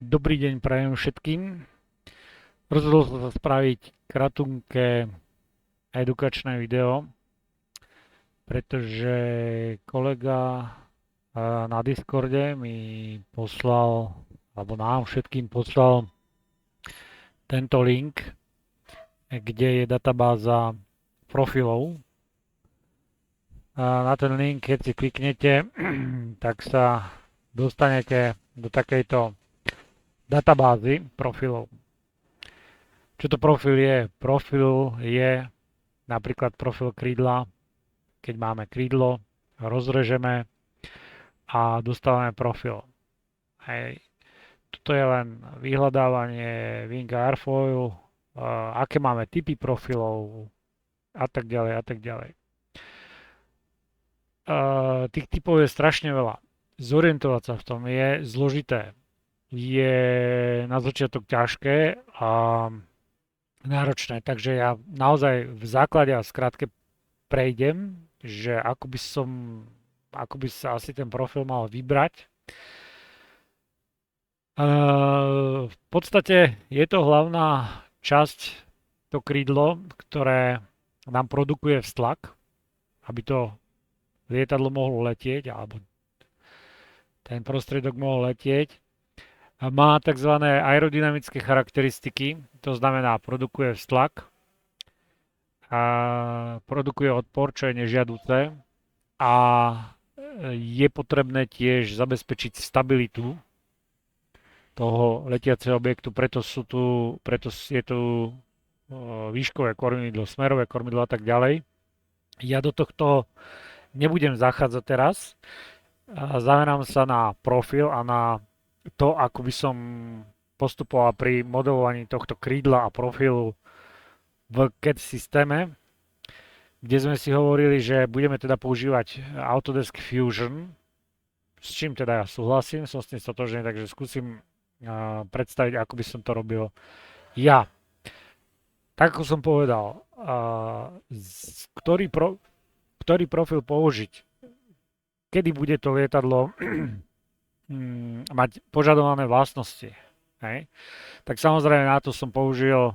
Dobrý deň prajem všetkým. Rozhodol som sa spraviť kratunké edukačné video, pretože kolega na Discorde mi poslal, alebo nám všetkým poslal tento link, kde je databáza profilov. A na ten link, keď si kliknete, tak sa dostanete do takejto databázy profilov. Čo to profil je? Profil je napríklad profil krídla. Keď máme krídlo, rozrežeme a dostávame profil. Hej. Toto je len vyhľadávanie Wing Airfoil, aké máme typy profilov a tak ďalej a tak ďalej. Tých typov je strašne veľa. Zorientovať sa v tom je zložité. Je na začiatok ťažké a náročné, takže ja naozaj v základe a skratke prejdem, že ako by sa asi ten profil mal vybrať. V podstate je to hlavná časť, to krídlo, ktoré nám produkuje vztlak, aby to lietadlo mohlo letieť, alebo ten prostriedok mohol letieť. Má tzv. Aerodynamické charakteristiky, to znamená produkuje vztlak, a produkuje odpor, čo je nežiaduce a je potrebné tiež zabezpečiť stabilitu toho letiaceho objektu, preto je tu výškové kormidlo, smerové kormidlo a tak ďalej. Ja do tohto nebudem zachádzať teraz, zamerám sa na profil a na to, ako by som postupoval pri modelovaní tohto krídla a profilu v CAD systéme, kde sme si hovorili, že budeme teda používať Autodesk Fusion, s čím teda ja súhlasím, som s tým stotožný, takže skúsim predstaviť, ako by som to robil ja. Tak ako som povedal, ktorý profil použiť, kedy bude to lietadlo mať požadované vlastnosti. Hej? Tak samozrejme na to som použil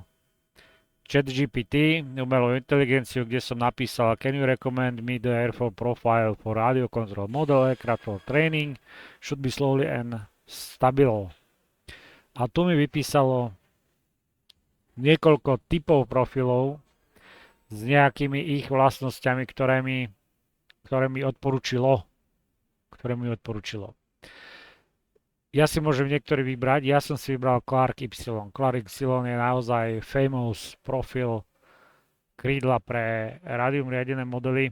ChatGPT, umelú inteligenciu, kde som napísal Can you recommend me the airfoil profile for radio control model aircraft for training? Should be slowly and stable. A tu mi vypísalo niekoľko typov profilov s nejakými ich vlastnosťami, ktoré mi odporúčilo. Ja si môžem niektorý vybrať, ja som si vybral Clark Y. Clark Y je naozaj famous profil krídla pre rádium riadené modely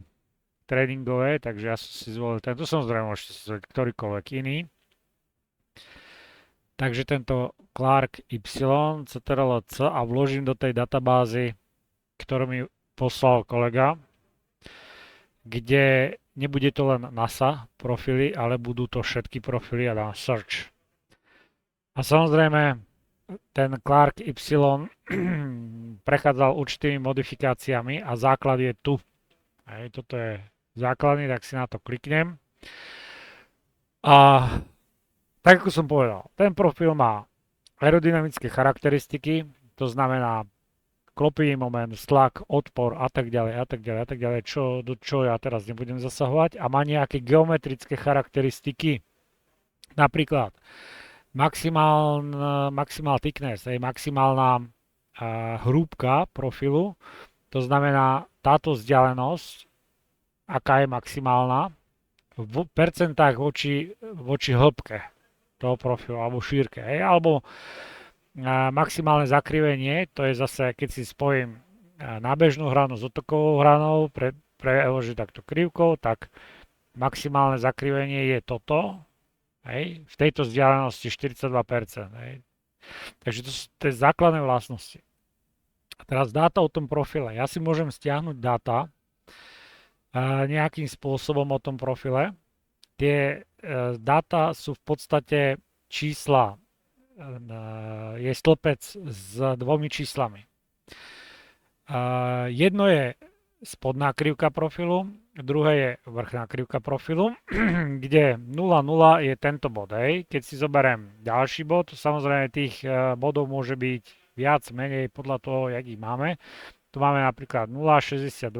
tréningové, takže ja som si zvolil tento, samozrejme môžete si zvoliť ktorýkoľvek iný. Takže tento Clark Y, CTRL-C a vložím do tej databázy, ktorú mi poslal kolega, kde nebude to len NASA profily, ale budú to všetky profily a dám search. A samozrejme, ten Clark Y prechádzal určitými modifikáciami a základ je tu. Hej, toto je základný, tak si na to kliknem. A tak ako som povedal, ten profil má aerodynamické charakteristiky, to znamená klopivý moment, tlak, odpor a tak ďalej, do čo ja teraz nebudem zasahovať a má nejaké geometrické charakteristiky. Napríklad maximál thickness, je maximálna hrúbka profilu, to znamená táto vzdialenosť, aká je maximálna, v percentách voči hĺbke toho profilu, alebo šírke, alebo maximálne zakrivenie, to je zase, keď si spojím nábežnú hranu s otokovou hranou, preložiť takto krivkou, tak maximálne zakrivenie je toto, hej, v tejto vzdialenosti 42%. Hej. Takže to sú tie základné vlastnosti. A teraz dáta o tom profile. Ja si môžem stiahnuť dáta nejakým spôsobom o tom profile. Tie dáta sú v podstate čísla, je stĺpec s dvomi číslami. Jedno je spodná krivka profilu, druhé je vrchná krivka profilu, kde 0,0 je tento bod. Hej. Keď si zoberiem ďalší bod, samozrejme tých bodov môže byť viac, menej podľa toho, jak ich máme. Tu máme napríklad 0,62,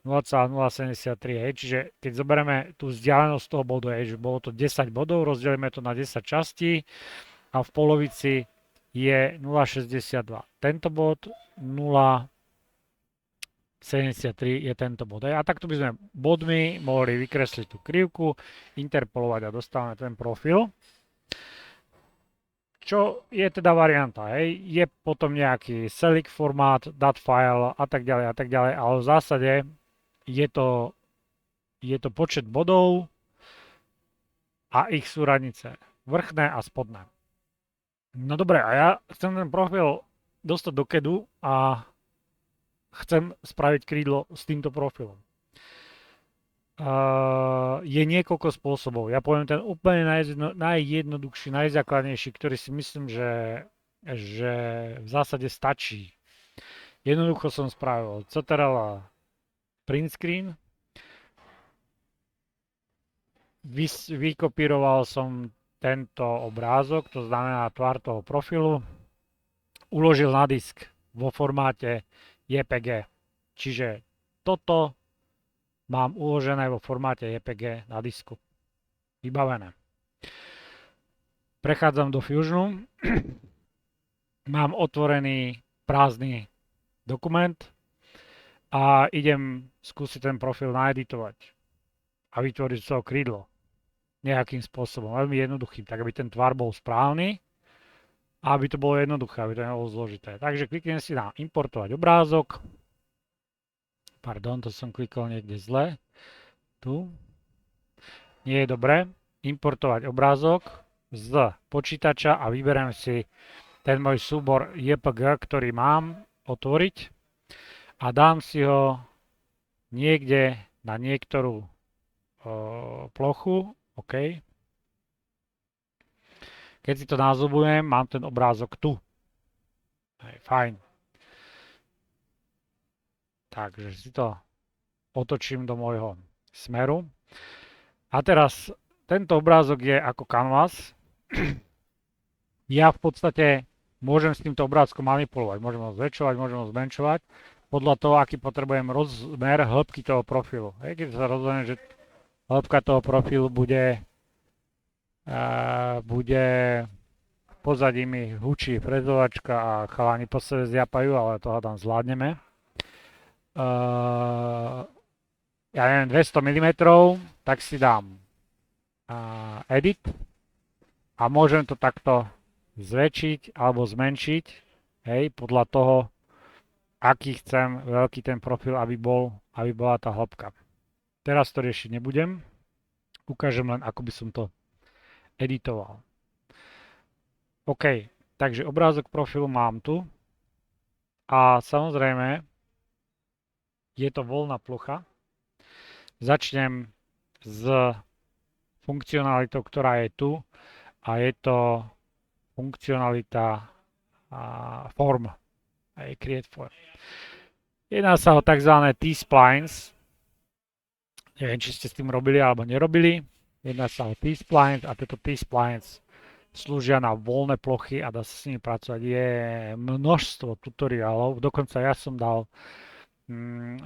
0,073, hej, čiže keď zoberieme tú vzdialenosť toho bodu, hej, že bolo to 10 bodov, rozdelíme to na 10 častí a v polovici je 0,62. Tento bod 0,73 je tento bod. A takto by sme bodmi mohli vykresliť tú krivku, interpolovať a dostávame ten profil. Čo je teda varianta, hej? Je potom nejaký select formát, dat file a tak ďalej, ale v zásade je to počet bodov a ich súradnice, vrchné a spodné. No dobre, a ja chcem ten profil dostať do kedu a chcem spraviť krídlo s týmto profilom. Je niekoľko spôsobov. Ja poviem ten úplne najjednoduchší, najzákladnejší, ktorý si myslím, že v zásade stačí. Jednoducho som spravil CTRL print screen, vykopíroval som tento obrázok, to znamená tvár toho profilu, uložil na disk vo formáte JPG. Čiže toto mám uložené vo formáte JPG na disku. Vybavené. Prechádzam do Fusionu. Mám otvorený prázdny dokument a idem skúsiť ten profil naeditovať a vytvoriť z toho krídlo. Nejakým spôsobom, veľmi jednoduchým, tak aby ten tvar bol správny a aby to bolo jednoduché, aby to nebolo zložité. Takže kliknem si na importovať obrázok. Pardon, to som klikol niekde zle. Tu. Nie je dobré. Importovať obrázok z počítača a vyberiem si ten môj súbor JPG, ktorý mám otvoriť a dám si ho niekde na niektorú plochu. OK. Keď si to názobujem, mám ten obrázok tu. Fajn. Takže si to otočím do môjho smeru. A teraz tento obrázok je ako canvas. Ja v podstate môžem s týmto obrázkom manipulovať. Môžem ho zväčšovať, môžem ho zmenšovať podľa toho, aký potrebujem rozmer hĺbky toho profilu. Keď sa rozhodnem, že hĺbka toho profilu bude v pozadí mi hučí frezovačka a chalani po sebe zjapajú, ale to hádam zvládneme. Ja neviem, 200 mm, tak si dám edit a môžem to takto zväčšiť alebo zmenšiť, hej, podľa toho, aký chcem veľký ten profil, aby bola tá hĺbka. Teraz to riešiť nebudem, ukážem len, ako by som to editoval. OK, takže obrázok profilu mám tu a samozrejme je to voľná plocha. Začnem s funkcionalitou, ktorá je tu a je to funkcionalita form, aj create form. Jedná sa o tzv. T-splines. Neviem, či ste s tým robili alebo nerobili. Jedná sa o T-splines a tieto T-splines slúžia na voľné plochy a dá sa s nimi pracovať. Je množstvo tutoriálov, dokonca ja som dal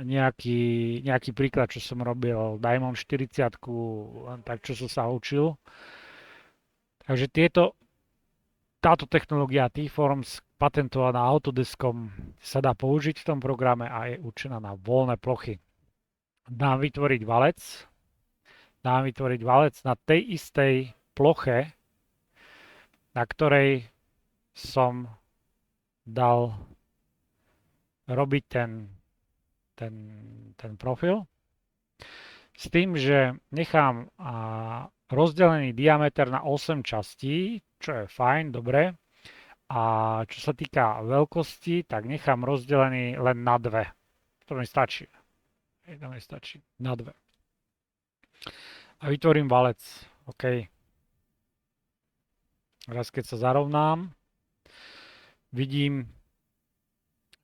nejaký príklad, čo som robil, Diamond 40, len tak, čo som sa učil. Takže táto technológia T-Forms, patentovaná Autodeskom, sa dá použiť v tom programe a je určená na voľné plochy. Dám vytvoriť valec na tej istej ploche, na ktorej som dal robiť ten profil. S tým, že nechám rozdelený diameter na 8 častí, čo je fajn, dobre. A čo sa týka veľkosti, tak nechám rozdelený len na 2. To mi stačí. Na 2. A vytvorím valec. OK. Raz keď sa zarovnám, vidím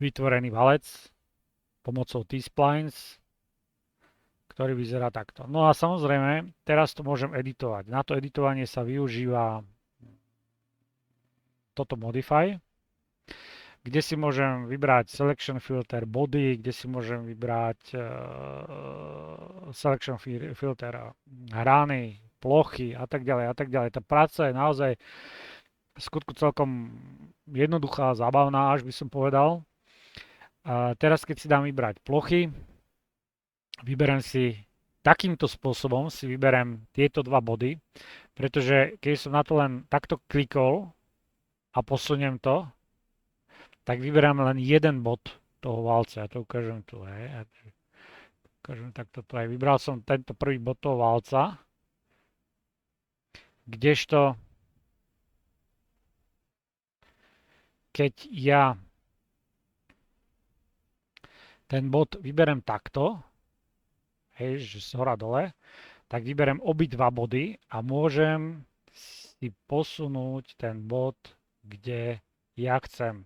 vytvorený valec. pomocou T-Splines, ktorý vyzerá takto. No a samozrejme, teraz to môžem editovať. Na to editovanie sa využíva toto Modify, kde si môžem vybrať Selection Filter Body, kde si môžem vybrať Selection Filter hrany, plochy a tak ďalej a tak ďalej. Tá práca je naozaj v skutku celkom jednoduchá, zábavná, až by som povedal. A teraz, keď si dám vybrať plochy, vyberiem si takýmto spôsobom, si vyberiem tieto dva body, pretože keď som na to len takto klikol a posuniem to, tak vyberám len jeden bod toho valca. Ja to ukážem tu, hej. Ukážem takto tu, hej. Vybral som tento prvý bod toho valca, kdežto keď ja ten bod vyberem takto, hej, že z hora dole, tak vyberem obidva body a môžem si posunúť ten bod, kde ja chcem.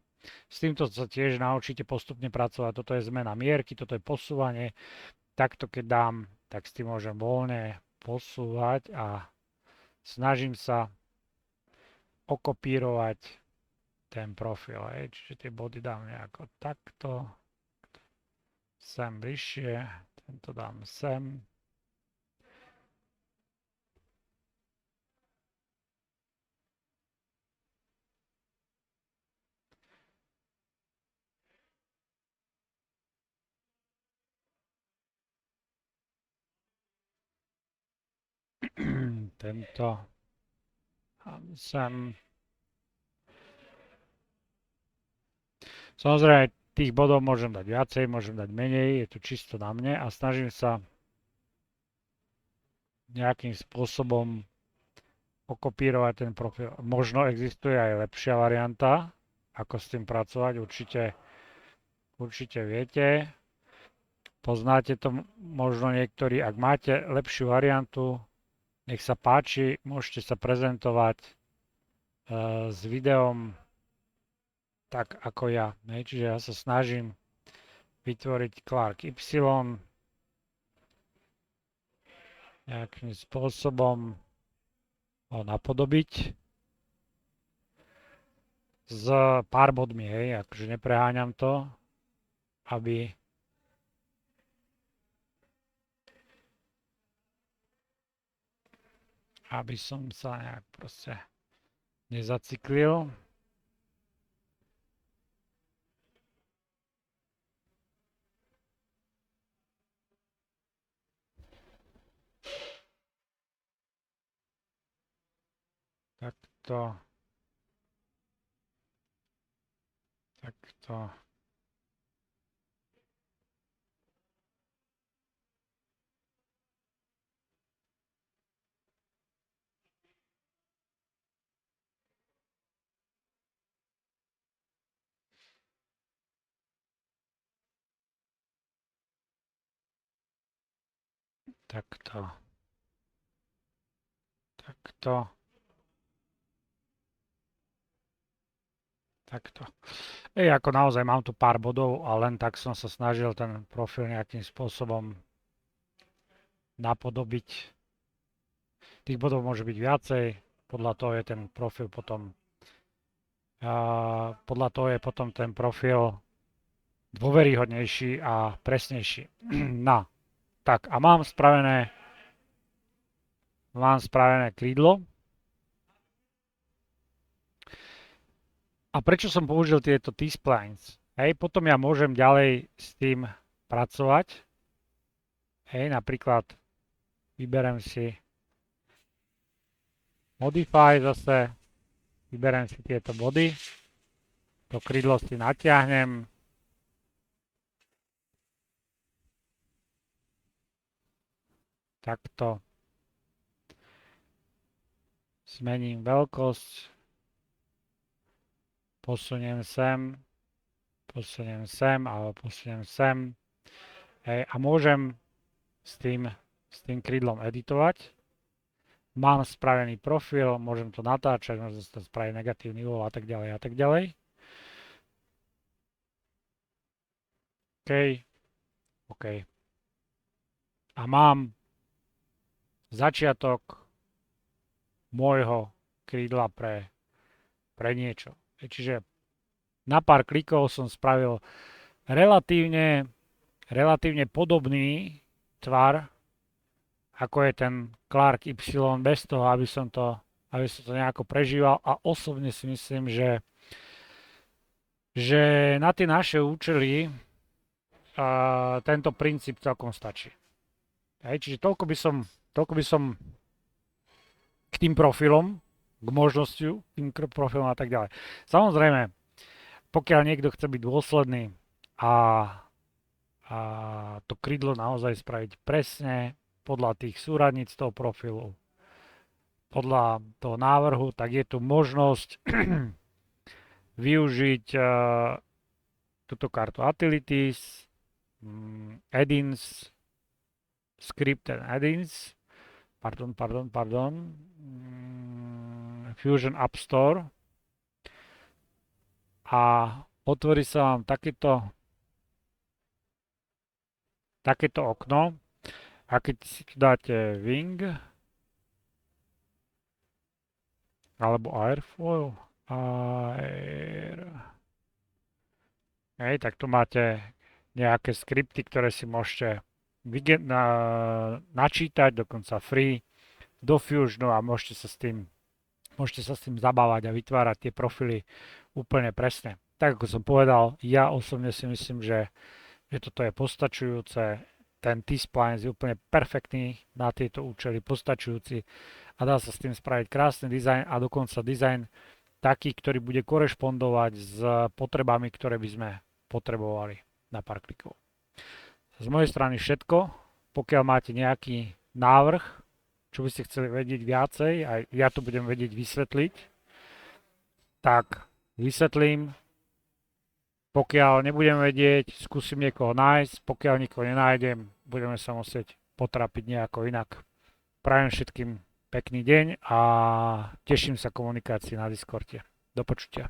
S týmto sa tiež naučíte postupne pracovať. Toto je zmena mierky, toto je posúvanie. Takto keď dám, tak s tým môžem voľne posúvať a snažím sa okopírovať ten profil. Hej. Čiže tie body dám nejako takto. Sem bližšie, tento dám sem. Tento sem. Samozrejme, tých bodov môžem dať viacej, môžem dať menej, je to čisto na mne a snažím sa nejakým spôsobom okopírovať ten profil. Možno existuje aj lepšia varianta, ako s tým pracovať, určite viete. Poznáte to možno niektorí, ak máte lepšiu variantu, nech sa páči, môžete sa prezentovať s videom tak ako ja. Čiže ja sa snažím vytvoriť Clark Y nejakým spôsobom ho napodobiť s pár bodmi, hej, akože nepreháňam to, aby som sa nejak proste nezaciklil. Takto. Takto. Takto. Takto. Takto. Ako naozaj mám tu pár bodov a len tak som sa snažil ten profil nejakým spôsobom napodobiť. Tých bodov môže byť viacej, podľa toho je ten profil potom ten profil dôveryhodnejší a presnejší. No, tak a mám spravené krídlo. A prečo som použil tieto T-splines? Hej, potom ja môžem ďalej s tým pracovať. Hej, napríklad vyberem si Modify zase, vyberem si tieto body, to krídlo si natiahnem. Takto. Zmením veľkosť. Posuniem sem, alebo posuniem sem. Hej, a môžem s tým krídlom editovať. Mám spravený profil, môžem to natáčať, môžem to spraviť negatívny uhol a tak ďalej a tak ďalej. OK. OK. A mám začiatok môjho krídla pre niečo. Čiže na pár klikov som spravil relatívne podobný tvar, ako je ten Clark Y, bez toho, aby som to nejako prežíval. A osobne si myslím, že na tie naše účely tento princíp celkom stačí. Hej, čiže toľko by som k tým profilom, k možnosťu, tým profilom a tak ďalej. Samozrejme, pokiaľ niekto chce byť dôsledný a to krídlo naozaj spraviť presne podľa tých súradníc toho profilu, podľa toho návrhu, tak je tu možnosť využiť túto kartu Utilities, Add-ins, Script and Add-ins, Fusion App Store a otvorí sa vám takéto okno a keď si tu dáte Wing alebo Airfoil, tak tu máte nejaké skripty, ktoré si môžete načítať, dokonca free, do Fusionu a môžete sa s tým zabávať a vytvárať tie profily úplne presne. Tak ako som povedal, ja osobne si myslím, že toto je postačujúce. Ten T-Spline je úplne perfektný na tieto účely, postačujúci a dá sa s tým spraviť krásny dizajn a dokonca dizajn taký, ktorý bude korešpondovať s potrebami, ktoré by sme potrebovali na pár klikov. Z mojej strany všetko. Pokiaľ máte nejaký návrh, čo by ste chceli vedieť viacej, a ja to budem vedieť vysvetliť, tak vysvetlím. Pokiaľ nebudem vedieť, skúsim niekoho nájsť. Pokiaľ nikoho nenájdem, budeme sa musieť potrapiť nejako inak. Prajem všetkým pekný deň a teším sa komunikácii na Discorde. Do počutia.